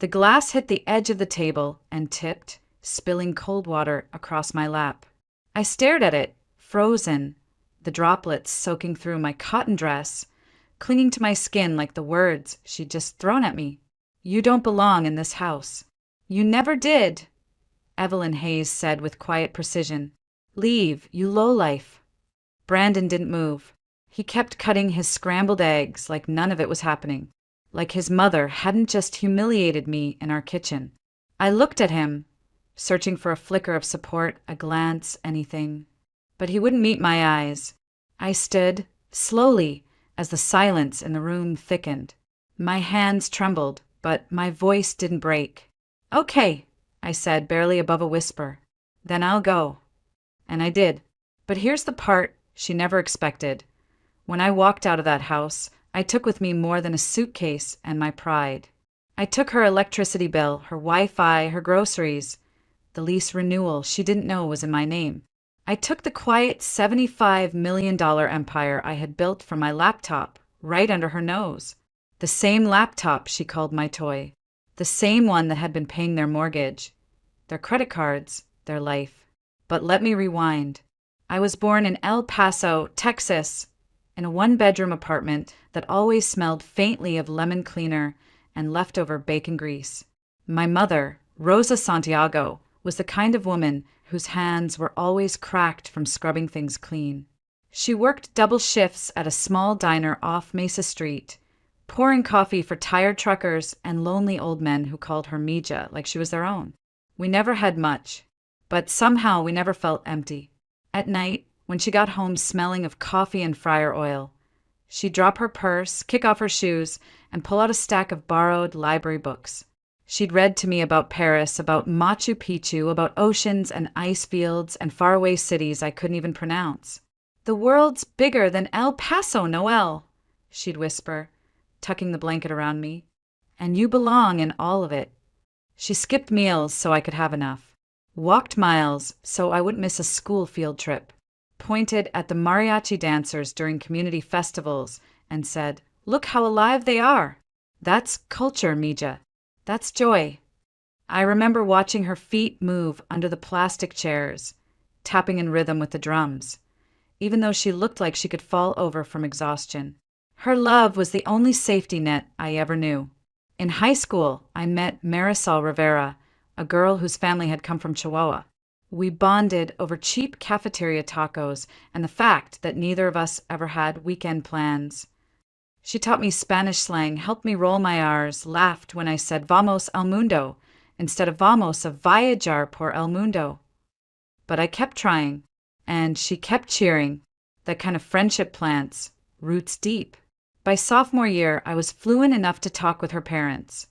The glass hit the edge of the table and tipped, spilling cold water across my lap. I stared at it, frozen, the droplets soaking through my cotton dress, clinging to my skin like the words she'd just thrown at me. "You don't belong in this house." "You never did," Evelyn Hayes said with quiet precision. "Leave, you lowlife." Brandon didn't move. He kept cutting his scrambled eggs like none of it was happening, like his mother hadn't just humiliated me in our kitchen. I looked at him, searching for a flicker of support, a glance, anything. But he wouldn't meet my eyes. I stood, slowly, as the silence in the room thickened. My hands trembled, but my voice didn't break. "Okay," I said, barely above a whisper. "Then I'll go." And I did. But here's the part she never expected. When I walked out of that house, I took with me more than a suitcase and my pride. I took her electricity bill, her Wi-Fi, her groceries. The lease renewal she didn't know was in my name. I took the quiet $75 million empire I had built from my laptop, right under her nose. The same laptop she called my toy. The same one that had been paying their mortgage, their credit cards, their life. But let me rewind. I was born in El Paso, Texas, in a one-bedroom apartment that always smelled faintly of lemon cleaner and leftover bacon grease. My mother, Rosa Santiago, was the kind of woman whose hands were always cracked from scrubbing things clean. She worked double shifts at a small diner off Mesa Street, pouring coffee for tired truckers and lonely old men who called her Mija like she was their own. We never had much, but somehow we never felt empty. At night, when she got home smelling of coffee and fryer oil, she'd drop her purse, kick off her shoes, and pull out a stack of borrowed library books. She'd read to me about Paris, about Machu Picchu, about oceans and ice fields and faraway cities I couldn't even pronounce. "The world's bigger than El Paso, Noelle," she'd whisper, tucking the blanket around me. "And you belong in all of it." She skipped meals so I could have enough, walked miles so I wouldn't miss a school field trip, pointed at the mariachi dancers during community festivals and said, "Look how alive they are. That's culture, Mija. That's joy." I remember watching her feet move under the plastic chairs, tapping in rhythm with the drums, even though she looked like she could fall over from exhaustion. Her love was the only safety net I ever knew. In high school, I met Marisol Rivera, a girl whose family had come from Chihuahua. We bonded over cheap cafeteria tacos and the fact that neither of us ever had weekend plans. She taught me Spanish slang, helped me roll my R's, laughed when I said "Vamos al mundo" instead of "Vamos a viajar por el mundo." But I kept trying, and she kept cheering. That kind of friendship plants roots deep. By sophomore year, I was fluent enough to talk with her parents.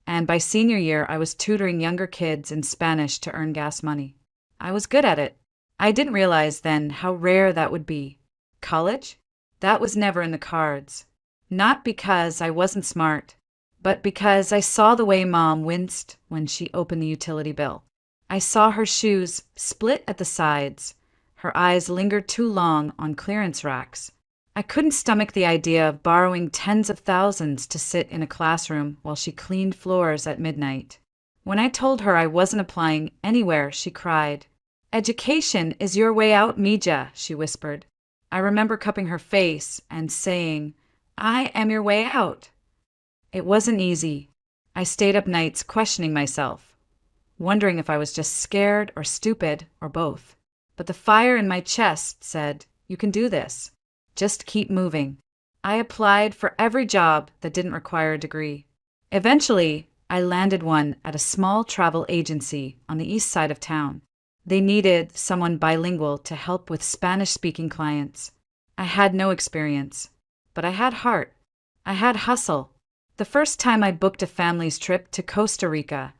And by senior year, I was tutoring younger kids in Spanish to earn gas money. I was good at it. I didn't realize then how rare that would be. College? That was never in the cards. Not because I wasn't smart, but because I saw the way Mom winced when she opened the utility bill. I saw her shoes split at the sides. Her eyes lingered too long on clearance racks. I couldn't stomach the idea of borrowing tens of thousands to sit in a classroom while she cleaned floors at midnight. When I told her I wasn't applying anywhere, she cried. "Education is your way out, Mija," she whispered. I remember cupping her face and saying, "I am your way out." It wasn't easy. I stayed up nights questioning myself, wondering if I was just scared or stupid or both. But the fire in my chest said, "You can do this. Just keep moving." I applied for every job that didn't require a degree. Eventually, I landed one at a small travel agency on the east side of town. They needed someone bilingual to help with Spanish-speaking clients. I had no experience, but I had heart. I had hustle. The first time I booked a family's trip to Costa Rica,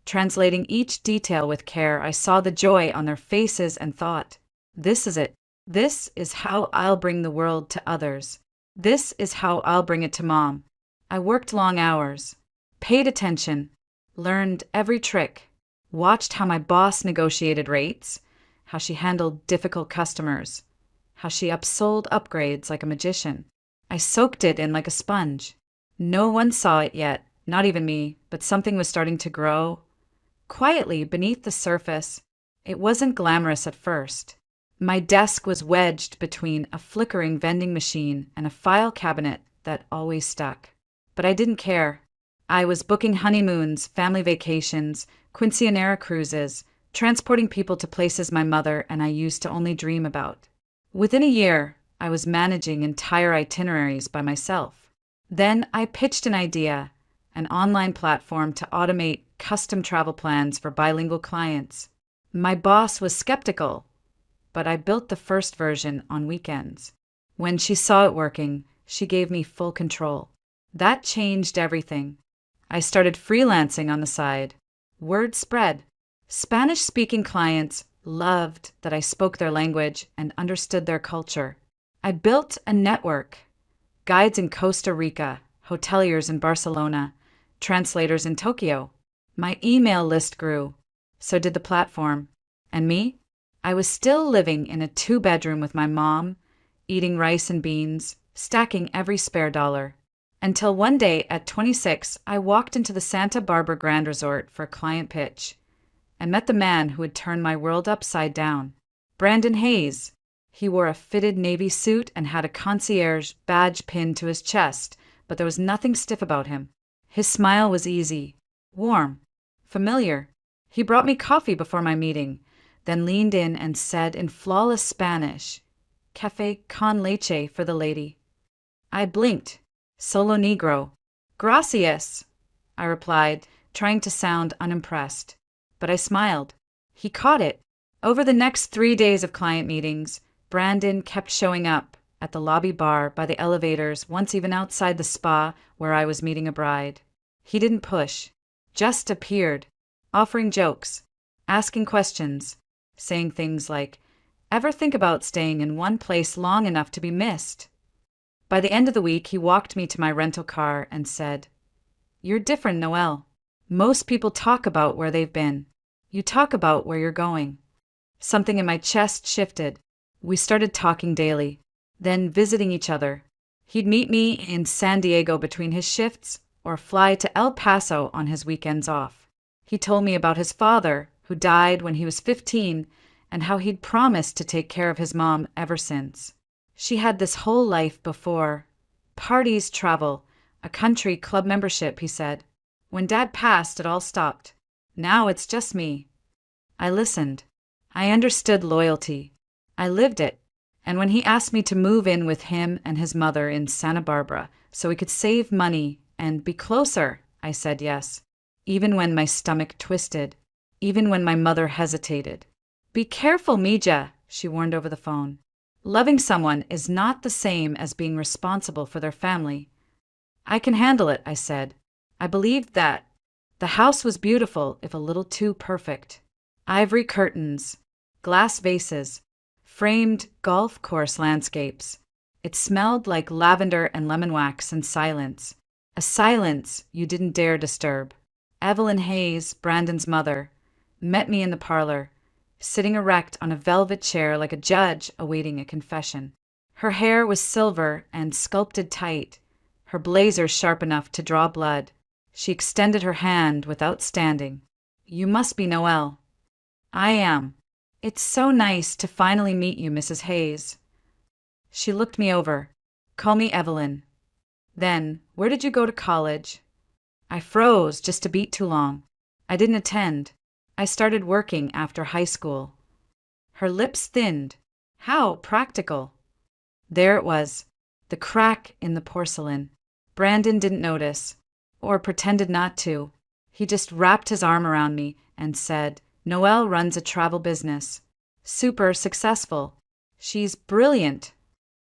translating each detail with care, I saw the joy on their faces and thought, "This is it. This is how I'll bring the world to others. This is how I'll bring it to Mom." I worked long hours, paid attention, learned every trick, watched how my boss negotiated rates, how she handled difficult customers, how she upsold upgrades like a magician. I soaked it in like a sponge. No one saw it yet, Not even me, but something was starting to grow. Quietly, beneath the surface, it wasn't glamorous at first. My desk was wedged between a flickering vending machine and a file cabinet that always stuck. But I didn't care. I was booking honeymoons, family vacations, quinceañera cruises, transporting people to places my mother and I used to only dream about. Within a year, I was managing entire itineraries by myself. Then I pitched an idea, an online platform to automate custom travel plans for bilingual clients. My boss was skeptical, but I built the first version on weekends. When she saw it working, she gave me full control. That changed everything. I started freelancing on the side. Word spread. Spanish-speaking clients loved that I spoke their language and understood their culture. I built a network. Guides in Costa Rica, hoteliers in Barcelona, translators in Tokyo. My email list grew. So did the platform. And me? I was still living in a 2-bedroom with my mom, eating rice and beans, stacking every spare dollar. Until one day at 26, I walked into the Santa Barbara Grand Resort for a client pitch and met the man who had turned my world upside down. Brandon Hayes. He wore a fitted navy suit and had a concierge badge pinned to his chest, but there was nothing stiff about him. His smile was easy, warm, familiar. He brought me coffee before my meeting, then leaned in and said in flawless Spanish, "Café con leche for the lady." I blinked. Solo negro. "Gracias," I replied, trying to sound unimpressed. But I smiled. He caught it. Over the next 3 days of client meetings, Brandon kept showing up at the lobby bar, by the elevators, once even outside the spa where I was meeting a bride. He didn't push, just appeared, offering jokes, asking questions, saying things like, "Ever think about staying in one place long enough to be missed?" By the end of the week, he walked me to my rental car and said, "You're different, Noelle. Most people talk about where they've been. You talk about where you're going." Something in my chest shifted. We started talking daily, then visiting each other. He'd meet me in San Diego between his shifts or fly to El Paso on his weekends off. He told me about his father, who died when he was 15, and how he'd promised to take care of his mom ever since. She had this whole life before. Parties, travel, a country club membership, he said. When Dad passed, it all stopped. Now it's just me. I listened. I understood loyalty. I lived it. And when he asked me to move in with him and his mother in Santa Barbara so we could save money and be closer, I said yes. Even when my stomach twisted. Even when my mother hesitated. "Be careful, Mija," she warned over the phone. "Loving someone is not the same as being responsible for their family." "I can handle it," I said. I believed that. The house was beautiful, if a little too perfect. Ivory curtains, glass vases, framed golf course landscapes. It smelled like lavender and lemon wax and silence. A silence you didn't dare disturb. Evelyn Hayes, Brandon's mother, met me in the parlor, sitting erect on a velvet chair like a judge awaiting a confession. Her hair was silver and sculpted tight, her blazer sharp enough to draw blood. She extended her hand without standing. "You must be Noelle." "I am. It's so nice to finally meet you, Mrs. Hayes." She looked me over. "Call me Evelyn." Then, "Where did you go to college?" I froze just a beat too long. I didn't attend. I started working after high school. Her lips thinned. How practical. There it was, the crack in the porcelain. Brandon didn't notice, or pretended not to. He just wrapped his arm around me and said, "Noelle runs a travel business. Super successful. She's brilliant."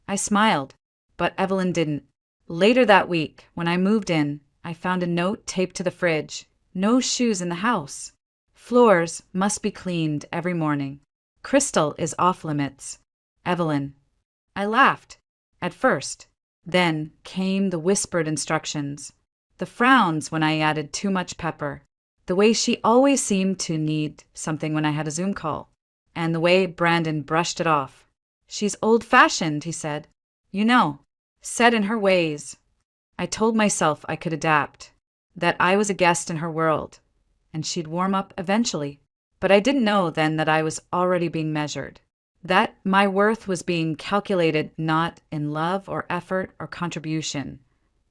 I smiled, but Evelyn didn't. Later that week, when I moved in, I found a note taped to the fridge. "No shoes in the house. Floors must be cleaned every morning. Crystal is off limits. Evelyn." I laughed, at first. Then came the whispered instructions. The frowns when I added too much pepper. The way she always seemed to need something when I had a Zoom call. And the way Brandon brushed it off. "She's old-fashioned," he said. "You know, set in her ways." I told myself I could adapt. that I was a guest in her world, and she'd warm up eventually. But I didn't know then that I was already being measured, that my worth was being calculated not in love or effort or contribution,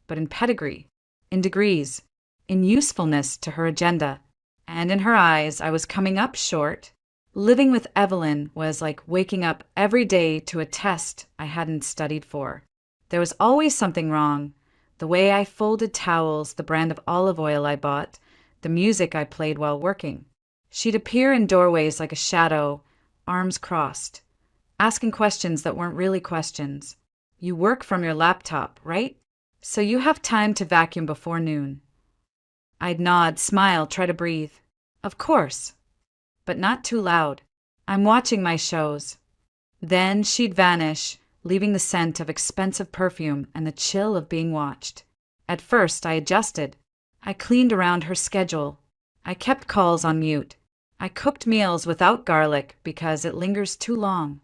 but in pedigree, in degrees, in usefulness to her agenda. And in her eyes, I was coming up short. Living with Evelyn was like waking up every day to a test I hadn't studied for. There was always something wrong. The way I folded towels, the brand of olive oil I bought, the music I played while working. She'd appear in doorways like a shadow, arms crossed, asking questions that weren't really questions. You work from your laptop, right? So you have time to vacuum before noon. I'd nod, smile, try to breathe. Of course. But not too loud. I'm watching my shows. Then she'd vanish, leaving the scent of expensive perfume and the chill of being watched. At first, I adjusted. I cleaned around her schedule. I kept calls on mute. I cooked meals without garlic because it lingers too long.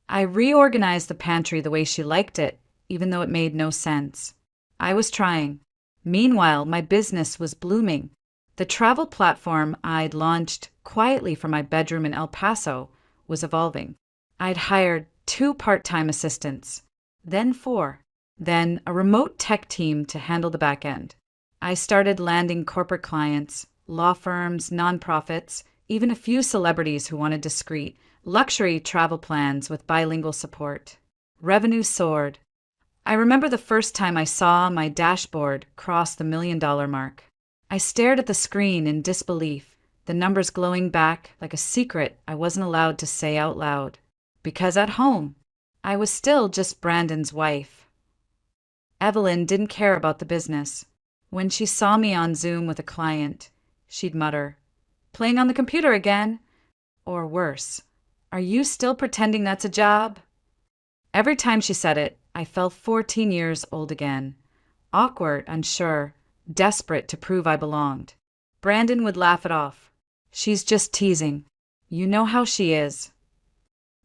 I reorganized the pantry the way she liked it, even though it made no sense. I was trying. Meanwhile, my business was blooming. The travel platform I'd launched quietly from my bedroom in El Paso was evolving. I'd hired 2 part-time assistants, then 4, then a remote tech team to handle the back end. I started landing corporate clients, law firms, nonprofits, even a few celebrities who wanted discreet, luxury travel plans with bilingual support. Revenue soared. I remember the first time I saw my dashboard cross the $1 million mark. I stared at the screen in disbelief, the numbers glowing back like a secret I wasn't allowed to say out loud. Because at home, I was still just Brandon's wife. Evelyn didn't care about the business. When she saw me on Zoom with a client, she'd mutter, "Playing on the computer again?" Or worse, "Are you still pretending that's a job?" Every time she said it, I felt 14 years old again. Awkward, unsure, desperate to prove I belonged. Brandon would laugh it off. "She's just teasing. You know how she is."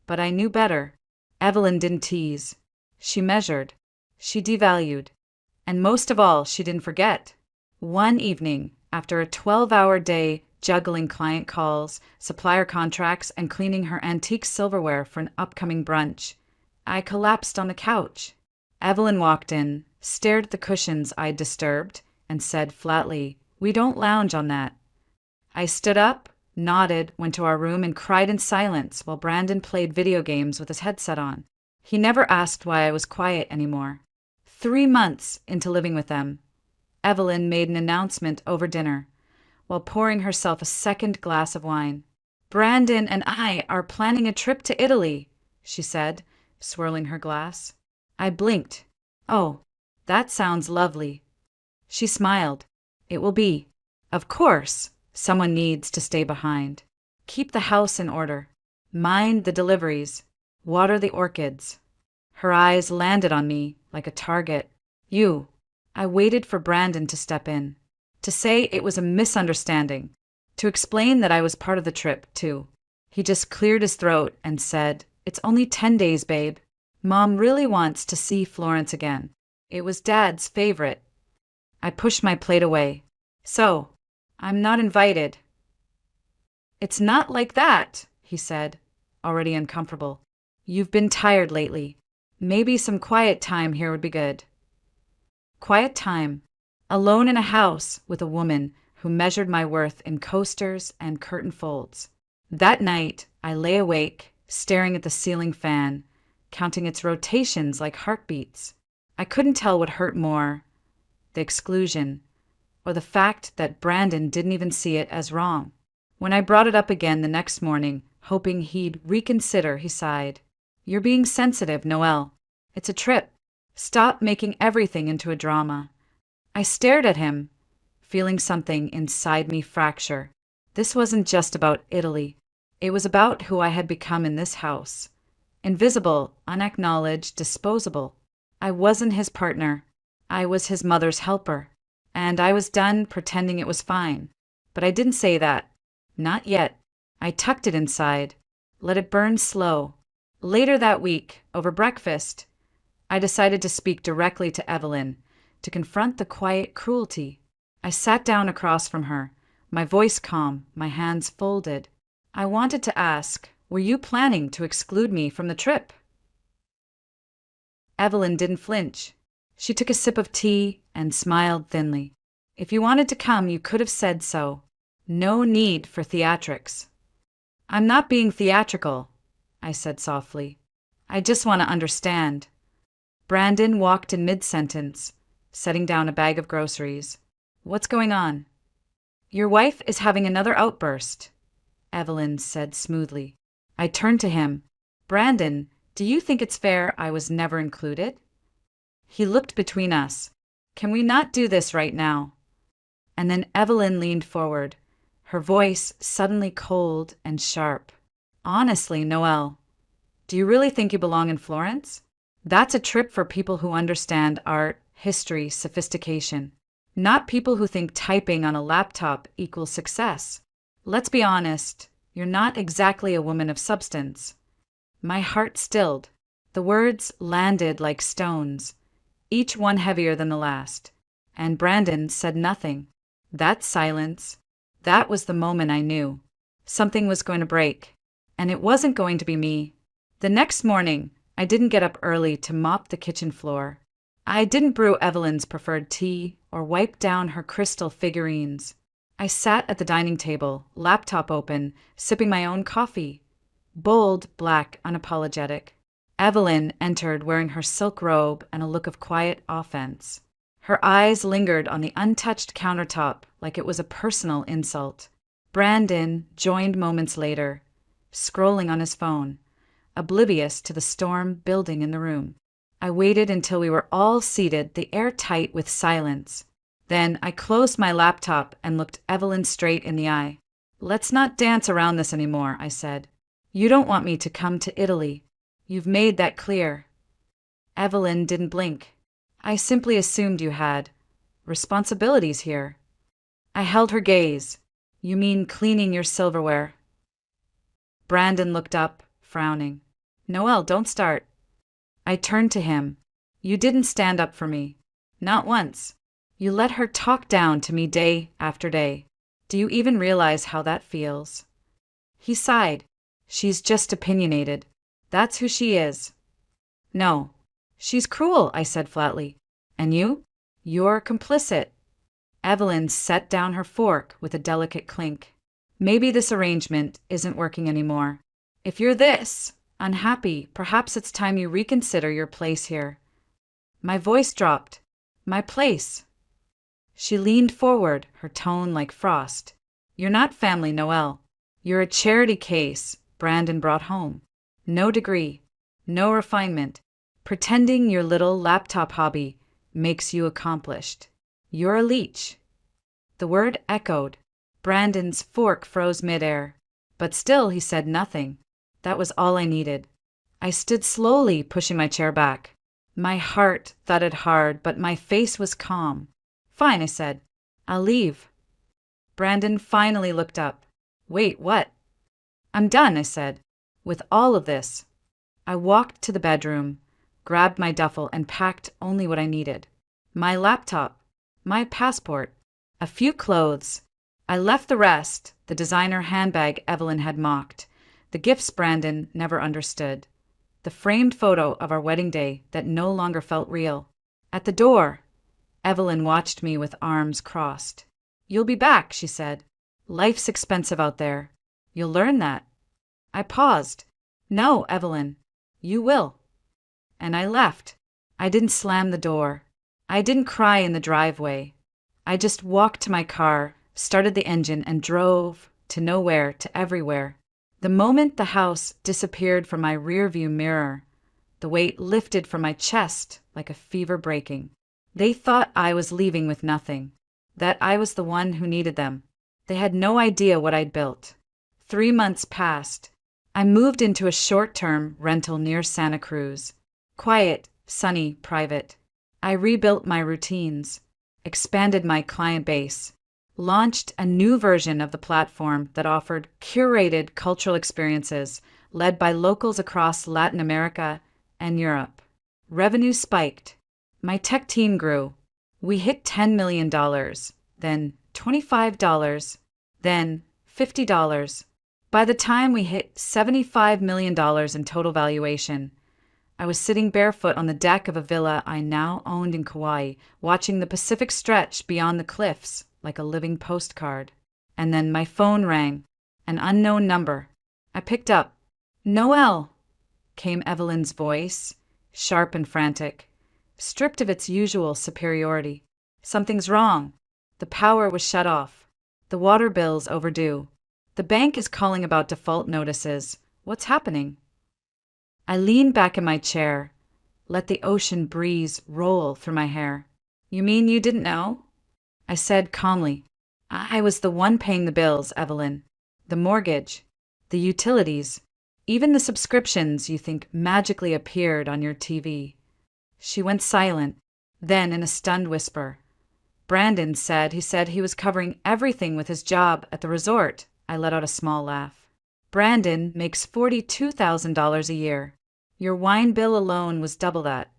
But I knew better. Evelyn didn't tease. She measured. She devalued. And most of all, she didn't forget. One evening, after a 12-hour day juggling client calls, supplier contracts, and cleaning her antique silverware for an upcoming brunch, I collapsed on the couch. Evelyn walked in, stared at the cushions I'd disturbed, and said flatly, "We don't lounge on that." I stood up, nodded, went to our room, and cried in silence while Brandon played video games with his headset on. He never asked why I was quiet anymore. 3 months into living with them, Evelyn made an announcement over dinner, while pouring herself a second glass of wine. "Brandon and I are planning a trip to Italy," she said, swirling her glass. I blinked. "Oh, that sounds lovely." She smiled. "It will be. Of course, someone needs to stay behind. Keep the house in order. Mind the deliveries. Water the orchids." Her eyes landed on me like a target. "You." I waited for Brandon to step in, to say it was a misunderstanding, to explain that I was part of the trip, too. He just cleared his throat and said, "It's only 10 days, babe. Mom really wants to see Florence again. It was Dad's favorite." I pushed my plate away. "So, I'm not invited." "It's not like that," he said, already uncomfortable. "You've been tired lately. Maybe some quiet time here would be good." Quiet time. Alone in a house with a woman who measured my worth in coasters and curtain folds. That night, I lay awake, staring at the ceiling fan, counting its rotations like heartbeats. I couldn't tell what hurt more, the exclusion, or the fact that Brandon didn't even see it as wrong. When I brought it up again the next morning, hoping he'd reconsider, he sighed. "You're being sensitive, Noelle. It's a trip. Stop making everything into a drama." I stared at him, feeling something inside me fracture. This wasn't just about Italy. It was about who I had become in this house. Invisible, unacknowledged, disposable. I wasn't his partner. I was his mother's helper. And I was done pretending it was fine. But I didn't say that. Not yet. I tucked it inside. Let it burn slow. Later that week, over breakfast, I decided to speak directly to Evelyn, to confront the quiet cruelty. I sat down across from her, my voice calm, my hands folded. I wanted to ask, were you planning to exclude me from the trip? Evelyn didn't flinch. She took a sip of tea and smiled thinly. If you wanted to come, you could have said so. No need for theatrics. I'm not being theatrical, I said softly. I just want to understand. Brandon walked in mid-sentence, setting down a bag of groceries. What's going on? Your wife is having another outburst, Evelyn said smoothly. I turned to him. Brandon, do you think it's fair I was never included? He looked between us. Can we not do this right now? And then Evelyn leaned forward, her voice suddenly cold and sharp. Honestly, Noelle, do you really think you belong in Florence? That's a trip for people who understand art, history, sophistication, not people who think typing on a laptop equals success. Let's be honest, you're not exactly a woman of substance. My heart stilled. The words landed like stones, each one heavier than the last. And Brandon said nothing. That silence, that was the moment I knew. Something was going to break. And it wasn't going to be me. The next morning, I didn't get up early to mop the kitchen floor. I didn't brew Evelyn's preferred tea or wipe down her crystal figurines. I sat at the dining table, laptop open, sipping my own coffee. Bold, black, unapologetic. Evelyn entered wearing her silk robe and a look of quiet offense. Her eyes lingered on the untouched countertop like it was a personal insult. Brandon joined moments later, scrolling on his phone, oblivious to the storm building in the room. I waited until we were all seated, the air tight with silence. Then I closed my laptop and looked Evelyn straight in the eye. Let's not dance around this anymore, I said. You don't want me to come to Italy. You've made that clear. Evelyn didn't blink. I simply assumed you had responsibilities here. I held her gaze. You mean cleaning your silverware? Brandon looked up, frowning. Noelle, don't start. I turned to him. You didn't stand up for me. Not once. You let her talk down to me day after day. Do you even realize how that feels? He sighed. She's just opinionated. That's who she is. No. She's cruel, I said flatly. And you? You're complicit. Evelyn set down her fork with a delicate clink. Maybe this arrangement isn't working anymore. If you're this unhappy, perhaps it's time you reconsider your place here. My voice dropped. My place. She leaned forward, her tone like frost. You're not family, Noelle. You're a charity case Brandon brought home. No degree, no refinement. Pretending your little laptop hobby makes you accomplished. You're a leech. The word echoed. Brandon's fork froze midair. But still he said nothing. That was all I needed. I stood slowly, pushing my chair back. My heart thudded hard, but my face was calm. Fine, I said. I'll leave. Brandon finally looked up. Wait, what? I'm done, I said. With all of this. I walked to the bedroom, grabbed my duffel, and packed only what I needed. My laptop, my passport, a few clothes. I left the rest, the designer handbag Evelyn had mocked, the gifts Brandon never understood, the framed photo of our wedding day that no longer felt real. At the door, Evelyn watched me with arms crossed. You'll be back, she said. Life's expensive out there. You'll learn that. I paused. No, Evelyn, you will. And I left. I didn't slam the door. I didn't cry in the driveway. I just walked to my car, started the engine, and drove to nowhere, to everywhere. The moment the house disappeared from my rearview mirror, the weight lifted from my chest like a fever breaking. They thought I was leaving with nothing, that I was the one who needed them. They had no idea what I'd built. 3 months passed. I moved into a short-term rental near Santa Cruz. Quiet, sunny, private. I rebuilt my routines, expanded my client base, launched a new version of the platform that offered curated cultural experiences led by locals across Latin America and Europe. Revenue spiked. My tech team grew. We hit $10 million. then $25, then $50. By the time we hit $75 million in total valuation, I was sitting barefoot on the deck of a villa I now owned in Kauai, watching the Pacific stretch beyond the cliffs like a living postcard. And then my phone rang, an unknown number. I picked up. "Noelle," came Evelyn's voice, sharp and frantic, stripped of its usual superiority. "Something's wrong. The power was shut off. The water bill's overdue. The bank is calling about default notices. What's happening?" I leaned back in my chair, let the ocean breeze roll through my hair. "You mean you didn't know?" I said calmly. "I was the one paying the bills, Evelyn. The mortgage, the utilities, even the subscriptions you think magically appeared on your TV." She went silent, then in a stunned whisper, "Brandon said he was covering everything with his job at the resort." I let out a small laugh. "Brandon makes $42,000 a year. Your wine bill alone was double that."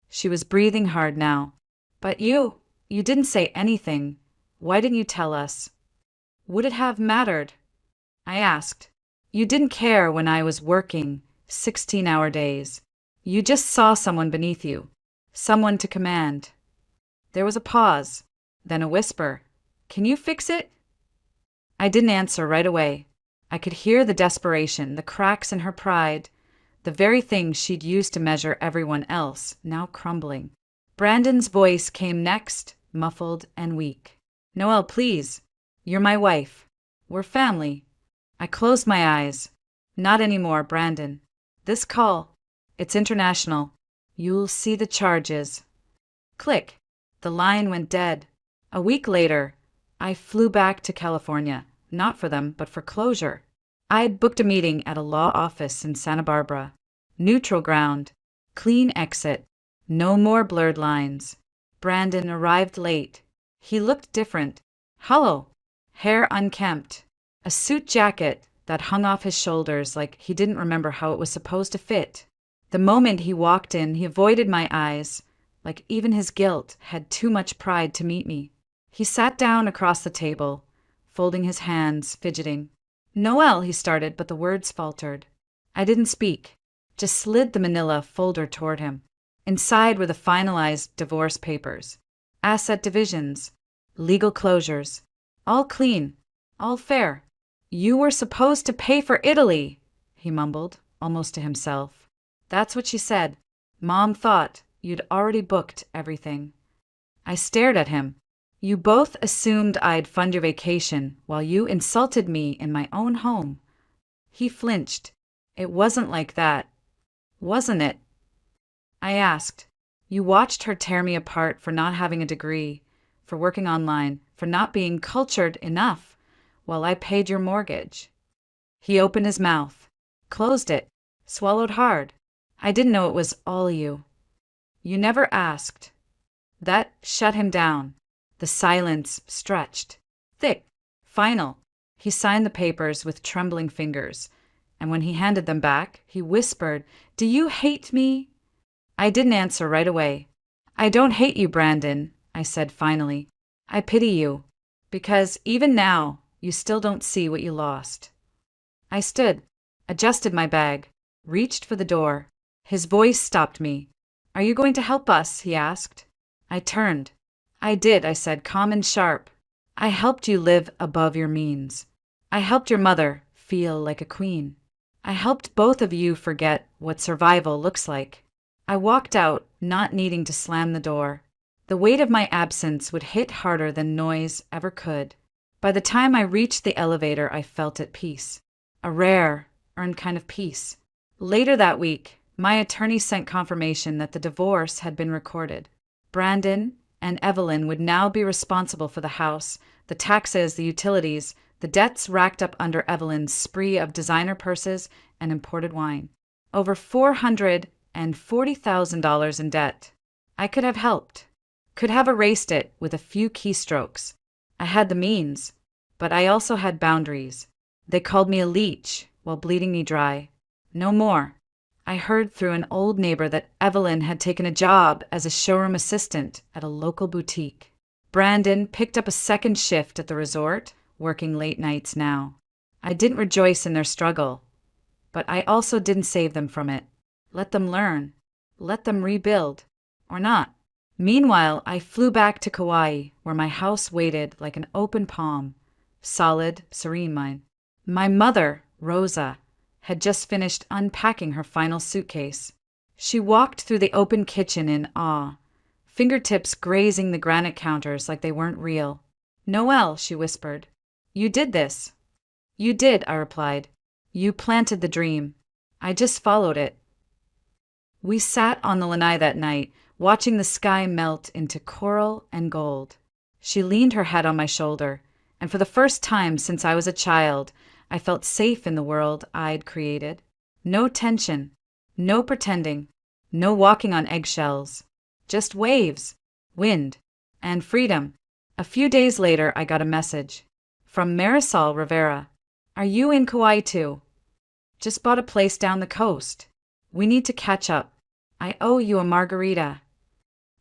She was breathing hard now. "But you didn't say anything. Why didn't you tell us?" "Would it have mattered?" I asked. "You didn't care when I was working 16-hour days. You just saw someone beneath you, someone to command." There was a pause, then a whisper. "Can you fix it?" I didn't answer right away. I could hear the desperation, the cracks in her pride, the very thing she'd used to measure everyone else, now crumbling. Brandon's voice came next, muffled and weak. "Noelle, please. You're my wife. We're family." I closed my eyes. "Not anymore, Brandon. This call, it's international. You'll see the charges." Click. The line went dead. A week later, I flew back to California, not for them, but for closure. I had booked a meeting at a law office in Santa Barbara. Neutral ground, clean exit, no more blurred lines. Brandon arrived late. He looked different, hollow, hair unkempt, a suit jacket that hung off his shoulders like he didn't remember how it was supposed to fit. The moment he walked in, he avoided my eyes, like even his guilt had too much pride to meet me. He sat down across the table, folding his hands, fidgeting. "Noelle," he started, but the words faltered. I didn't speak, just slid the manila folder toward him. Inside were the finalized divorce papers, asset divisions, legal closures, all clean, all fair. "You were supposed to pay for Italy," he mumbled, almost to himself. "That's what she said. Mom thought you'd already booked everything." I stared at him. "You both assumed I'd fund your vacation while you insulted me in my own home." He flinched. "It wasn't like that, wasn't it?" I asked. "You watched her tear me apart for not having a degree, for working online, for not being cultured enough, while I paid your mortgage." He opened his mouth, closed it, swallowed hard. "I didn't know it was all you. You never asked." That shut him down. The silence stretched. Thick, final. He signed the papers with trembling fingers, and when he handed them back, he whispered, "Do you hate me?" I didn't answer right away. "I don't hate you, Brandon," I said finally. "I pity you, because even now, you still don't see what you lost." I stood, adjusted my bag, reached for the door. His voice stopped me. "Are you going to help us?" he asked. I turned. "I did," I said, calm and sharp. "I helped you live above your means. I helped your mother feel like a queen. I helped both of you forget what survival looks like." I walked out, not needing to slam the door. The weight of my absence would hit harder than noise ever could. By the time I reached the elevator, I felt at peace. A rare, earned kind of peace. Later that week, my attorney sent confirmation that the divorce had been recorded. Brandon and Evelyn would now be responsible for the house, the taxes, the utilities, the debts racked up under Evelyn's spree of designer purses and imported wine. Over $440,000 in debt. I could have helped, could have erased it with a few keystrokes. I had the means, but I also had boundaries. They called me a leech while bleeding me dry. No more. I heard through an old neighbor that Evelyn had taken a job as a showroom assistant at a local boutique. Brandon picked up a second shift at the resort, working late nights now. I didn't rejoice in their struggle, but I also didn't save them from it. Let them learn. Let them rebuild. Or not. Meanwhile, I flew back to Kauai, where my house waited like an open palm. Solid, serene mine. My mother, Rosa, had just finished unpacking her final suitcase. She walked through the open kitchen in awe, fingertips grazing the granite counters like they weren't real. "Noelle," she whispered. "You did this." "You did," I replied. "You planted the dream. I just followed it." We sat on the lanai that night, watching the sky melt into coral and gold. She leaned her head on my shoulder, and for the first time since I was a child, I felt safe in the world I'd created. No tension, no pretending, no walking on eggshells. Just waves, wind, and freedom. A few days later, I got a message from Marisol Rivera. "Are you in Kauai too? Just bought a place down the coast. We need to catch up. I owe you a margarita."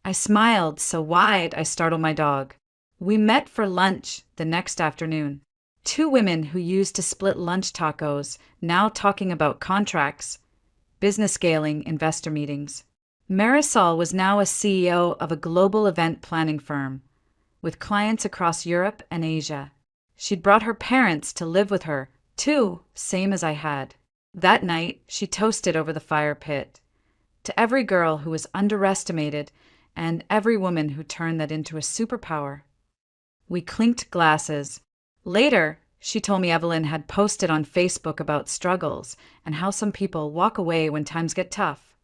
I smiled so wide I startled my dog. We met for lunch the next afternoon. Two women who used to split lunch tacos, now talking about contracts, business scaling, investor meetings. Marisol was now a CEO of a global event planning firm, with clients across Europe and Asia. She'd brought her parents to live with her, too, same as I had. That night, she toasted over the fire pit. To every girl who was underestimated and every woman who turned that into a superpower. We clinked glasses. Later, she told me Evelyn had posted on Facebook about struggles and how some people walk away when times get tough.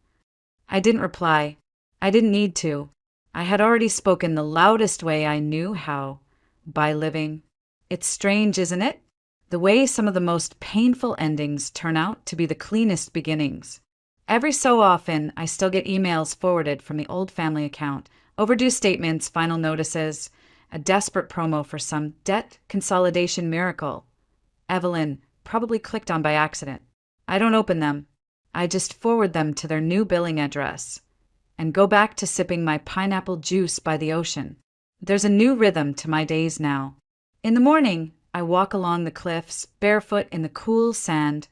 I didn't reply. I didn't need to. I had already spoken the loudest way I knew how, by living. It's strange, isn't it? The way some of the most painful endings turn out to be the cleanest beginnings. Every so often, I still get emails forwarded from the old family account, overdue statements, final notices, a desperate promo for some debt consolidation miracle. Evelyn probably clicked on by accident. I don't open them. I just forward them to their new billing address and go back to sipping my pineapple juice by the ocean. There's a new rhythm to my days now. In the morning, I walk along the cliffs, barefoot in the cool sand,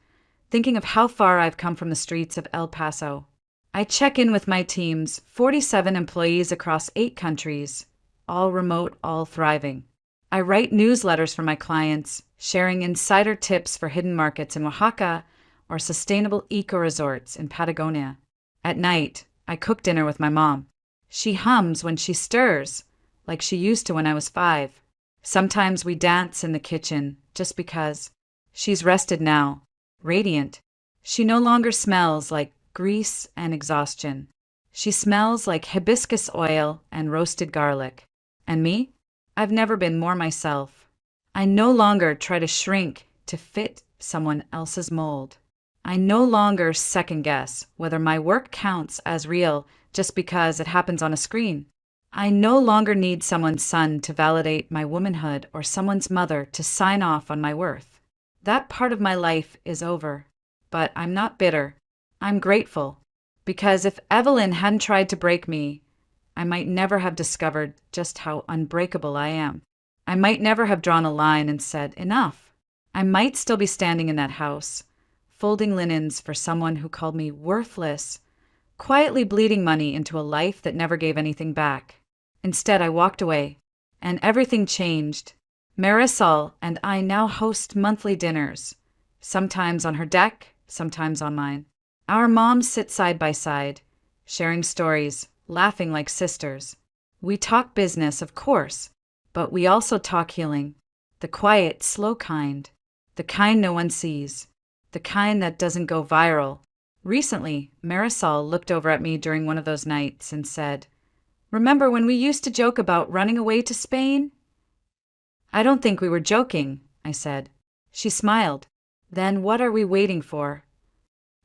thinking of how far I've come from the streets of El Paso. I check in with my teams, 47 employees across 8 countries, all remote, all thriving. I write newsletters for my clients, sharing insider tips for hidden markets in Oaxaca or sustainable eco-resorts in Patagonia. At night, I cook dinner with my mom. She hums when she stirs, like she used to when I was 5. Sometimes we dance in the kitchen, just because. She's rested now, radiant. She no longer smells like grease and exhaustion. She smells like hibiscus oil and roasted garlic. And me? I've never been more myself. I no longer try to shrink to fit someone else's mold. I no longer second-guess whether my work counts as real just because it happens on a screen. I no longer need someone's son to validate my womanhood or someone's mother to sign off on my worth. That part of my life is over. But I'm not bitter. I'm grateful. Because if Evelyn hadn't tried to break me, I might never have discovered just how unbreakable I am. I might never have drawn a line and said, enough. I might still be standing in that house, folding linens for someone who called me worthless, quietly bleeding money into a life that never gave anything back. Instead, I walked away, and everything changed. Marisol and I now host monthly dinners, sometimes on her deck, sometimes on mine. Our moms sit side by side, sharing stories, laughing like sisters. We talk business, of course, but we also talk healing. The quiet, slow kind. The kind no one sees. The kind that doesn't go viral. Recently, Marisol looked over at me during one of those nights and said, "Remember when we used to joke about running away to Spain?" "I don't think we were joking," I said. She smiled. "Then what are we waiting for?"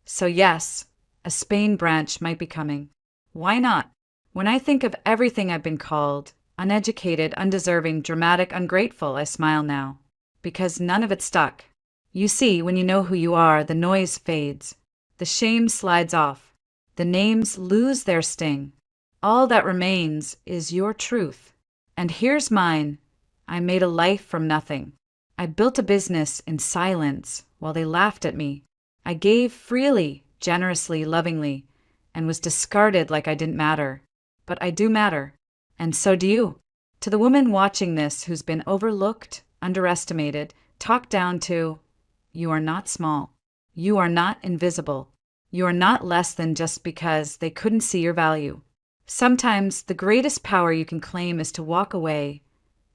So yes, a Spain branch might be coming. Why not? When I think of everything I've been called, uneducated, undeserving, dramatic, ungrateful, I smile now. Because none of it stuck. You see, when you know who you are, the noise fades. The shame slides off. The names lose their sting. All that remains is your truth. And here's mine. I made a life from nothing. I built a business in silence while they laughed at me. I gave freely, generously, lovingly, and was discarded like I didn't matter. But I do matter. And so do you. To the woman watching this who's been overlooked, underestimated, talked down to, you are not small. You are not invisible. You are not less than just because they couldn't see your value. Sometimes the greatest power you can claim is to walk away,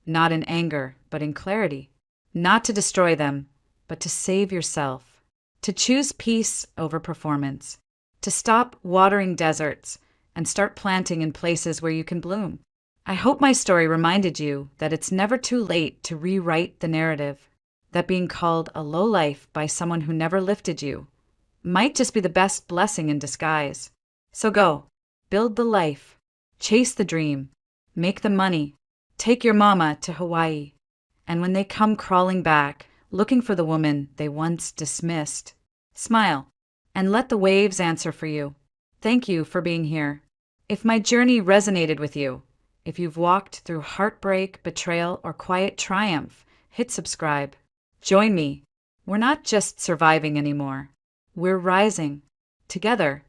not in anger, but in clarity. Not to destroy them, but to save yourself. To choose peace over performance. To stop watering deserts and start planting in places where you can bloom. I hope my story reminded you that it's never too late to rewrite the narrative. That being called a lowlife by someone who never lifted you might just be the best blessing in disguise. So go, build the life, chase the dream, make the money, take your mama to Hawaii. And when they come crawling back, looking for the woman they once dismissed, smile and let the waves answer for you. Thank you for being here. If my journey resonated with you, if you've walked through heartbreak, betrayal, or quiet triumph, hit subscribe. Join me. We're not just surviving anymore. We're rising. Together.